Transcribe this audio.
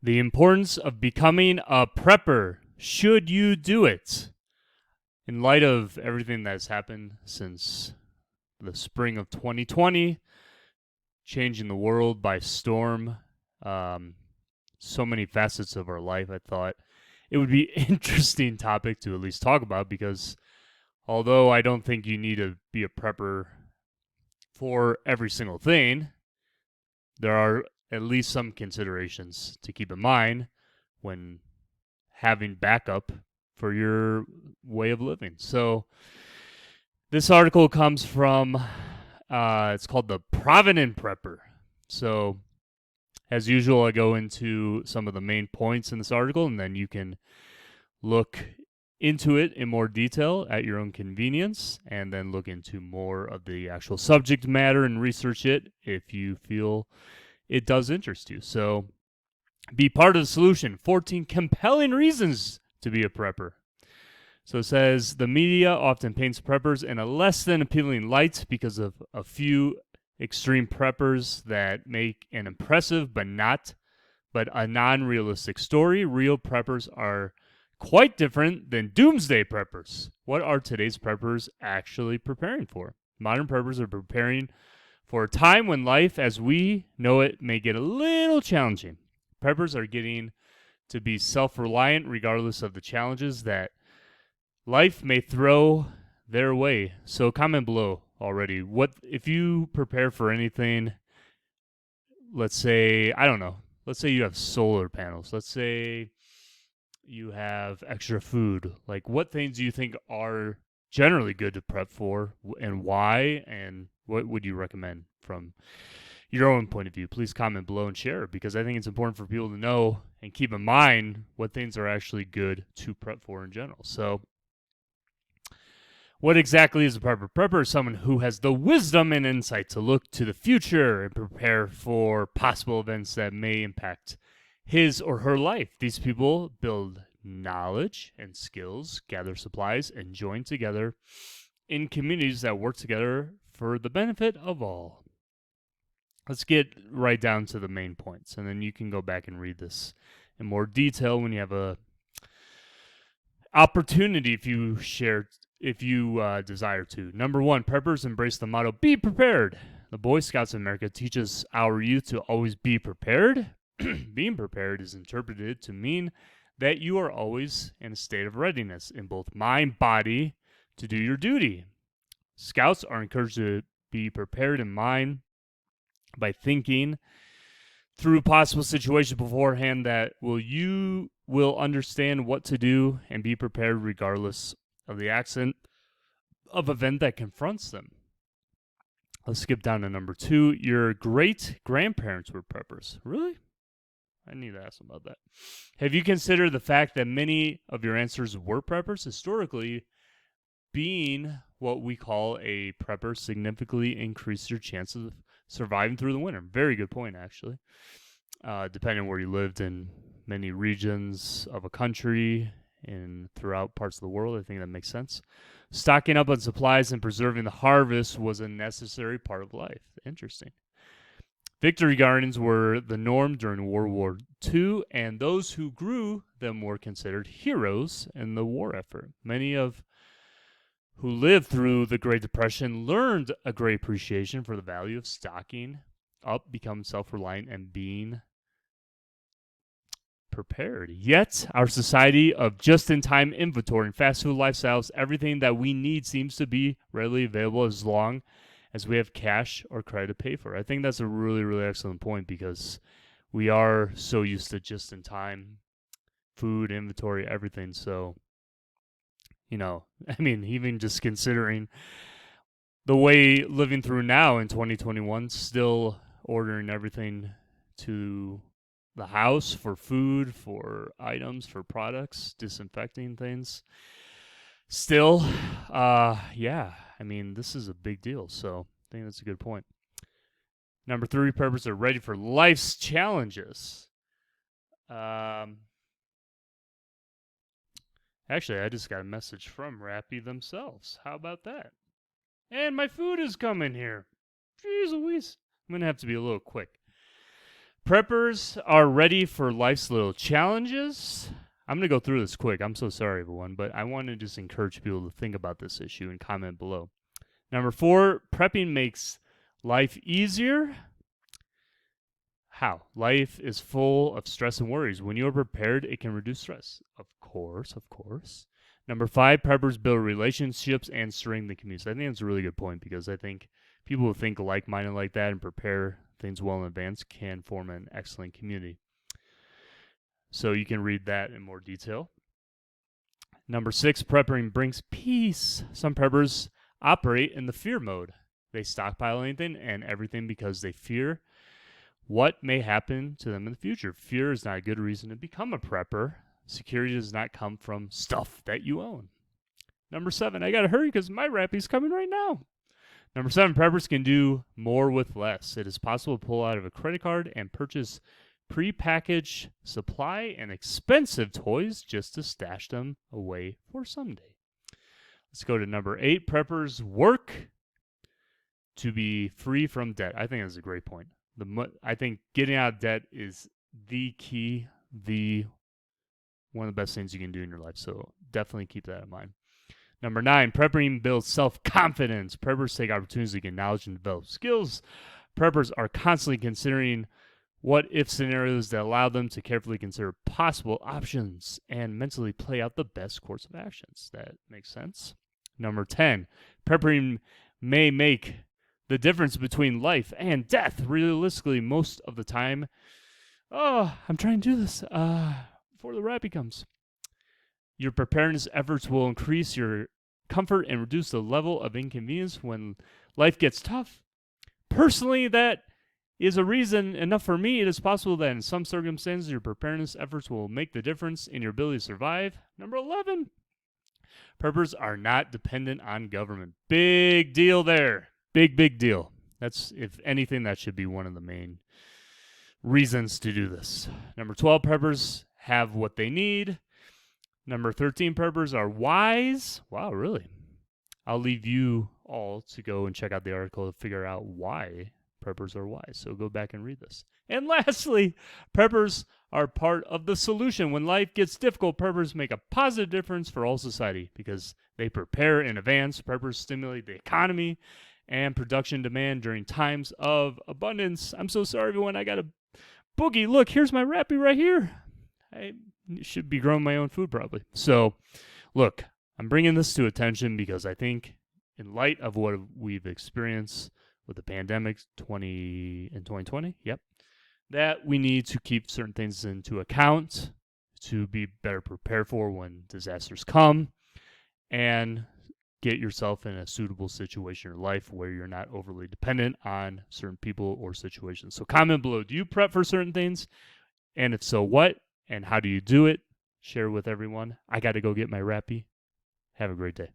The importance of becoming a prepper. Should you do it? In light of everything that's happened since the spring of 2020, changing the world by storm, so many facets of our life, I thought it would be an interesting topic to at least talk about, because although I don't think you need to be a prepper for every single thing, there are at least some considerations to keep in mind when having backup for your way of living. So this article comes from, it's called The Provident Prepper. So as usual, I go into some of the main points in this article, and then you can look into it in more detail at your own convenience, and then look into more of the actual subject matter and research it if you feel it does interest you. So be part of the solution. 14 compelling reasons to be a prepper. So it says the media often paints preppers in a less than appealing light because of a few extreme preppers that make an impressive but a non-realistic story. Real preppers are quite different than doomsday preppers. What are today's preppers actually preparing for? Modern preppers are preparing for a time when life as we know it may get a little challenging. Preppers are getting to be self-reliant regardless of the challenges that life may throw their way. So comment below already. What if you prepare for anything? Let's say, I don't know. Let's say you have solar panels. Let's say you have extra food. Like, what things do you think are generally good to prep for, and why? And what would you recommend from your own point of view? Please comment below and share, because I think it's important for people to know and keep in mind what things are actually good to prep for in general. So what exactly is a prepper? Prepper is someone who has the wisdom and insight to look to the future and prepare for possible events that may impact his or her life. These people build knowledge and skills, gather supplies, and join together in communities that work together for the benefit of all. Let's get right down to the main points, and then you can go back and read this in more detail when you have a opportunity, if you desire to. Number one, preppers embrace the motto, be prepared. The Boy Scouts of America teaches our youth to always be prepared. Being prepared is interpreted to mean that you are always in a state of readiness in both mind, body, to do your duty. Scouts are encouraged to be prepared in mind by thinking through possible situations beforehand that you will understand what to do and be prepared regardless of the event that confronts them. Let's skip down to number two. Your great-grandparents were preppers. Really? I need to ask them about that. Have you considered the fact that many of your answers were preppers? Historically, being what we call a prepper significantly increased your chances of surviving through the winter. Very good point, actually. Depending on where you lived in many regions of a country and throughout parts of the world, I think that makes sense. Stocking up on supplies and preserving the harvest was a necessary part of life. Interesting. Victory gardens were the norm during World War II, and those who grew them were considered heroes in the war effort. Many of who lived through the Great Depression learned a great appreciation for the value of stocking up, becoming self-reliant, and being prepared. Yet, our society of just-in-time inventory and fast food lifestyles, everything that we need seems to be readily available as long as we have cash or credit to pay for. I think that's a really, really excellent point, because we are so used to just-in-time food, inventory, everything. So, even just considering the way living through now in 2021, still ordering everything to the house for food, for items, for products, disinfecting things. Still, this is a big deal. So I think that's a good point. Number three, preppers are ready for life's challenges. Actually, I just got a message from Rappy themselves. How about that? And my food is coming here. Jeez Louise. I'm going to have to be a little quick. Preppers are ready for life's little challenges. I'm going to go through this quick. I'm so sorry, everyone, but I want to just encourage people to think about this issue and comment below. Number 4, prepping makes life easier. How? Life is full of stress and worries. When you are prepared, it can reduce stress. Of course. Number 5, preppers build relationships and strengthen the community. So I think that's a really good point because I think people who think like-minded like that and prepare things well in advance can form an excellent community. So you can read that in more detail. Number 6, prepping brings peace. Some preppers operate in the fear mode. They stockpile anything and everything because they fear what may happen to them in the future. Fear is not a good reason to become a prepper. Security does not come from stuff that you own. Number 7, I gotta hurry because my rappy's coming right now. Number 7, preppers can do more with less. It is possible to pull out of a credit card and purchase prepackaged supply and expensive toys just to stash them away for someday. Let's go to number 8. Preppers work to be free from debt. I think that's a great point. I think getting out of debt is the key, one of the best things you can do in your life. So definitely keep that in mind. Number 9, prepping builds self-confidence. Preppers take opportunities to gain knowledge and develop skills. Preppers are constantly considering what-if scenarios that allow them to carefully consider possible options and mentally play out the best course of actions. That makes sense. Number 10, prepping may make the difference between life and death. Realistically, most of the time, I'm trying to do this before the rappy comes. Your preparedness efforts will increase your comfort and reduce the level of inconvenience when life gets tough. Personally, that is a reason enough for me. It is possible that in some circumstances, your preparedness efforts will make the difference in your ability to survive. Number 11, preppers are not dependent on government. Big deal there. Big deal. That's, if anything, that should be one of the main reasons to do this. Number 12, preppers have what they need. Number 13, preppers are wise. Wow, really? I'll leave you all to go and check out the article to figure out why preppers are wise. So go back and read this. And lastly, preppers are part of the solution. When life gets difficult, preppers make a positive difference for all society because they prepare in advance. Preppers stimulate the economy and production demand during times of abundance. I'm so sorry, everyone. I got a boogie. Look, here's my rappy right here. I should be growing my own food probably. So, look, I'm bringing this to attention because I think in light of what we've experienced with the pandemic 2020, that we need to keep certain things into account to be better prepared for when disasters come and get yourself in a suitable situation in your life where you're not overly dependent on certain people or situations. So comment below, do you prep for certain things? And if so, what? And how do you do it? Share with everyone. I got to go get my rappy. Have a great day.